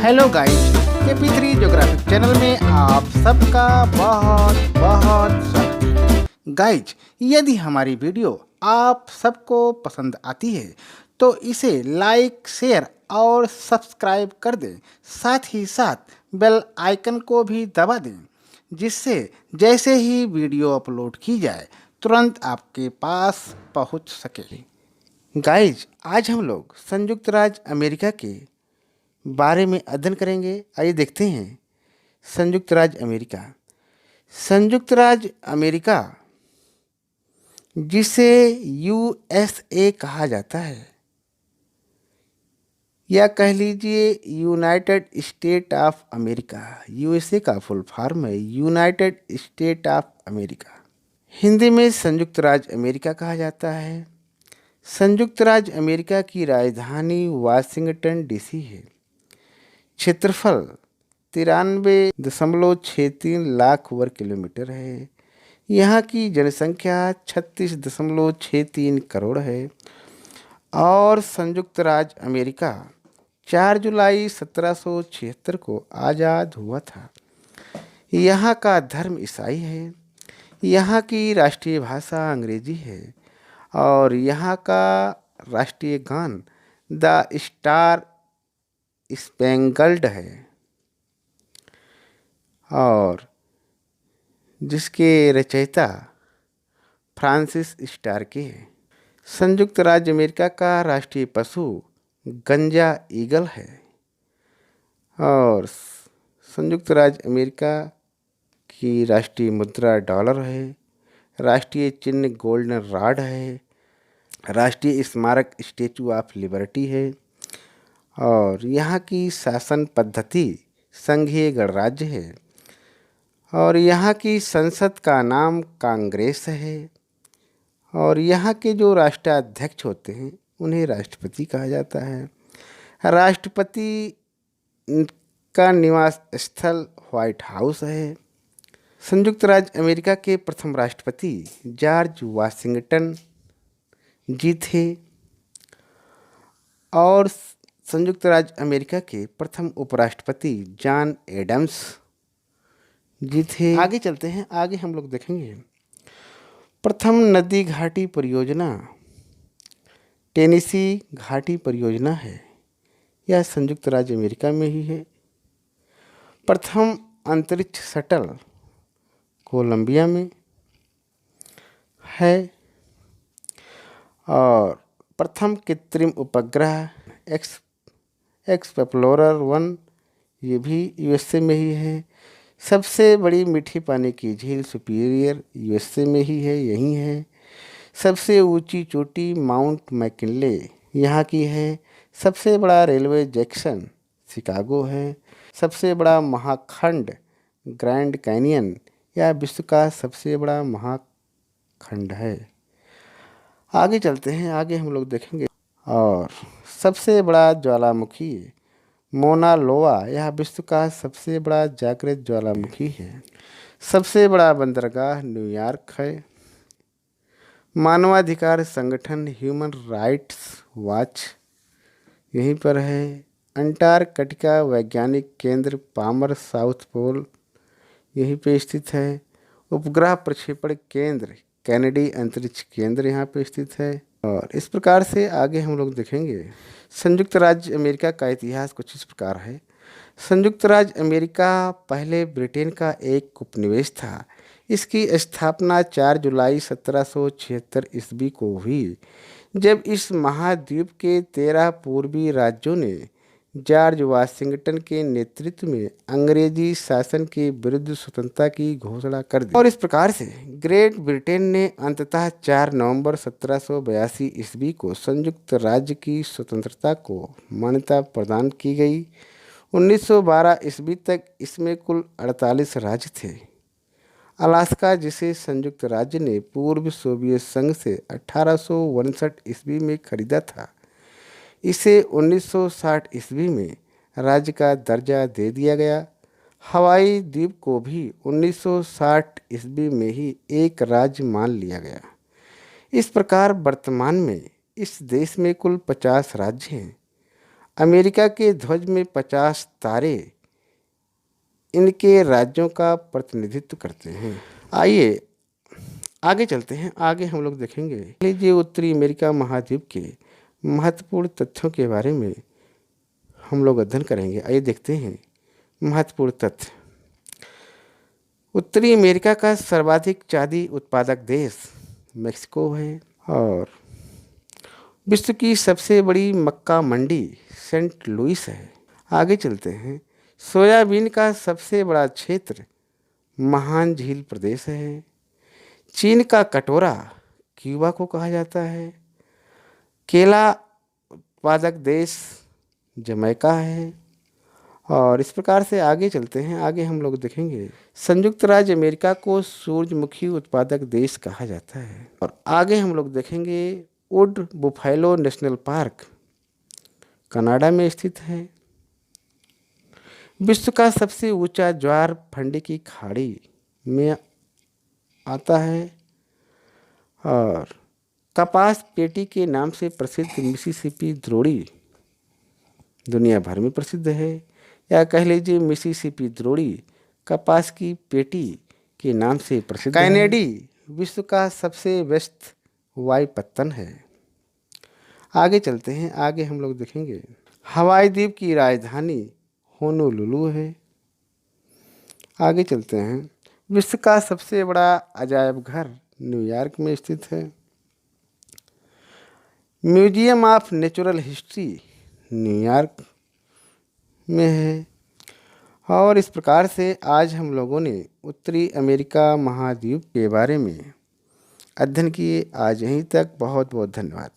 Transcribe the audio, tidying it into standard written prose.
Hello guys, KP3 geographic channel में आप सबका बहुत बहुत स्वागत है। गाइस, यदि हमारी वीडियो आप सबको पसंद आती है तो इसे लाइक, शेयर और सब्सक्राइब कर दें। साथ ही साथ बेल आइकन को भी दबा दें, जिससे जैसे ही वीडियो अपलोड की जाए तुरंत आपके पास पहुंच सके। गाइस, आज हम लोग संयुक्त राज्य अमेरिका के बारे में अध्ययन करेंगे। आइए देखते हैं। संयुक्त राज्य अमेरिका। संयुक्त राज्य अमेरिका, जिसे USA कहा जाता है, या कह लीजिए United state of America. USA का फुल फॉर्म है United state of America. Hindi में संयुक्त राज्य अमेरिका कहा जाता है। संयुक्त राज्य अमेरिका की राजधानी वाशिंगटन DC है। क्षेत्रफल 93.63 लाख वर्ग किलोमीटर है। यहाँ की जनसंख्या 36.63 करोड़ है। और संयुक्त राज्य अमेरिका 4 जुलाई 1776 को आज़ाद हुआ था। यहाँ का धर्म ईसाई है। यहाँ की राष्ट्रीय भाषा अंग्रेजी है। और यहाँ का राष्ट्रीय गान द स्टार स्पेंगल्ड है, और जिसके रचयिता फ्रांसिस स्टार्की है। संयुक्त राज्य अमेरिका का राष्ट्रीय पशु गंजा ईगल है। और संयुक्त राज्य अमेरिका की राष्ट्रीय मुद्रा डॉलर है। राष्ट्रीय चिन्ह गोल्डन रॉड है। राष्ट्रीय स्मारक स्टैचू ऑफ लिबर्टी है। और यहाँ की शासन पद्धति संघीय गणराज्य है। और यहाँ की संसद का नाम कांग्रेस है। और यहाँ के जो राष्ट्राध्यक्ष होते हैं उन्हें राष्ट्रपति कहा जाता है। राष्ट्रपति का निवास स्थल व्हाइट हाउस है। संयुक्त राज्य अमेरिका के प्रथम राष्ट्रपति जॉर्ज वाशिंगटन जी थे। और संयुक्त राज्य अमेरिका के प्रथम उपराष्ट्रपति जॉन एडम्स जी थे। आगे चलते हैं। आगे हम लोग देखेंगे प्रथम नदी घाटी परियोजना टेनेसी घाटी परियोजना है। यह संयुक्त राज्य अमेरिका में ही है। प्रथम अंतरिक्ष शटल कोलंबिया में है। और प्रथम कृत्रिम उपग्रह एक्सप्लोरर 1 ये भी USA में ही है। सबसे बड़ी मीठी पानी की झील सुपीरियर USA में ही है, यहीं है। सबसे ऊंची चोटी माउंट मैकिनले यहाँ की है। सबसे बड़ा रेलवे जंक्शन शिकागो है। सबसे बड़ा महाखंड ग्रैंड कैनियन, यह विश्व का सबसे बड़ा महाखंड है। आगे चलते हैं। आगे हम लोग देखेंगे। और सबसे बड़ा ज्वालामुखी मोना लोआ, यह विश्व का सबसे बड़ा जागृत ज्वालामुखी है। सबसे बड़ा बंदरगाह न्यूयॉर्क है। मानवाधिकार संगठन ह्यूमन राइट्स वॉच यहीं पर है। अंटार्कटिका वैज्ञानिक केंद्र पामर साउथ पोल यहीं पे स्थित है। उपग्रह प्रक्षेपण केंद्र कैनेडी अंतरिक्ष केंद्र यहाँ पे स्थित है। और इस प्रकार से आगे हम लोग देखेंगे। संयुक्त राज्य अमेरिका का इतिहास कुछ इस प्रकार है। संयुक्त राज्य अमेरिका पहले ब्रिटेन का एक उपनिवेश था। इसकी स्थापना 4 जुलाई 1776 ईस्वी को हुई, जब इस महाद्वीप के 13 पूर्वी राज्यों ने जॉर्ज वाशिंगटन के नेतृत्व में अंग्रेजी शासन के विरुद्ध स्वतंत्रता की घोषणा कर दी। और इस प्रकार से ग्रेट ब्रिटेन ने अंततः 4 नवंबर 1782 ईस्वी को संयुक्त राज्य की स्वतंत्रता को मान्यता प्रदान की गई। 1912 ईस्वी तक इसमें कुल 48 राज्य थे। अलास्का, जिसे संयुक्त राज्य ने पूर्व सोवियत संघ से 1859 ईस्वी में खरीदा था, इसे 1960 ईस्वी में राज्य का दर्जा दे दिया गया। हवाई द्वीप को भी 1960 ईस्वी में ही एक राज्य मान लिया गया। इस प्रकार वर्तमान में इस देश में कुल 50 राज्य हैं। अमेरिका के ध्वज में 50 तारे इनके राज्यों का प्रतिनिधित्व करते हैं। आइए आगे चलते हैं। आगे हम लोग देखेंगे लीजिए उत्तरी अमेरिका महाद्वीप के महत्वपूर्ण तथ्यों के बारे में हम लोग अध्ययन करेंगे। आइए देखते हैं महत्वपूर्ण तथ्य। उत्तरी अमेरिका का सर्वाधिक चांदी उत्पादक देश मेक्सिको है और विश्व की सबसे बड़ी मक्का मंडी सेंट लुइस है। आगे चलते हैं। सोयाबीन का सबसे बड़ा क्षेत्र महान झील प्रदेश है। चीन का कटोरा क्यूबा को कहा जाता है। केला उत्पादक देश जमैका है। और इस प्रकार से आगे चलते हैं। आगे हम लोग देखेंगे संयुक्त राज्य अमेरिका को सूरजमुखी उत्पादक देश कहा जाता है। और आगे हम लोग देखेंगे would buffalo national park Canada में स्थित है। विश्व का सबसे ऊंचा ज्वार फंडे की खाड़ी में आता है। और कपास पेटी के नाम से प्रसिद्ध मिसिसिपी द्रोणी दुनिया भर में प्रसिद्ध है, या कह लीजिए मिसिसिपी द्रोणी कपास की पेटी के नाम से प्रसिद्ध है। कैनेडी विश्व का सबसे व्यस्त वायुपत्तन है। आगे चलते हैं। आगे हम लोग देखेंगे हवाई द्वीप की राजधानी होनोलुलु है। आगे चलते हैं। विश्व का सबसे बड़ा अजायब घर न्यूयॉर्क में स्थित है। Museum of natural history New York में है। और इस प्रकार से आज हम लोगों ने उत्तरी अमेरिका महाद्वीप के बारे में अध्ययन किए। आज यहीं तक। बहुत बहुत धन्यवाद।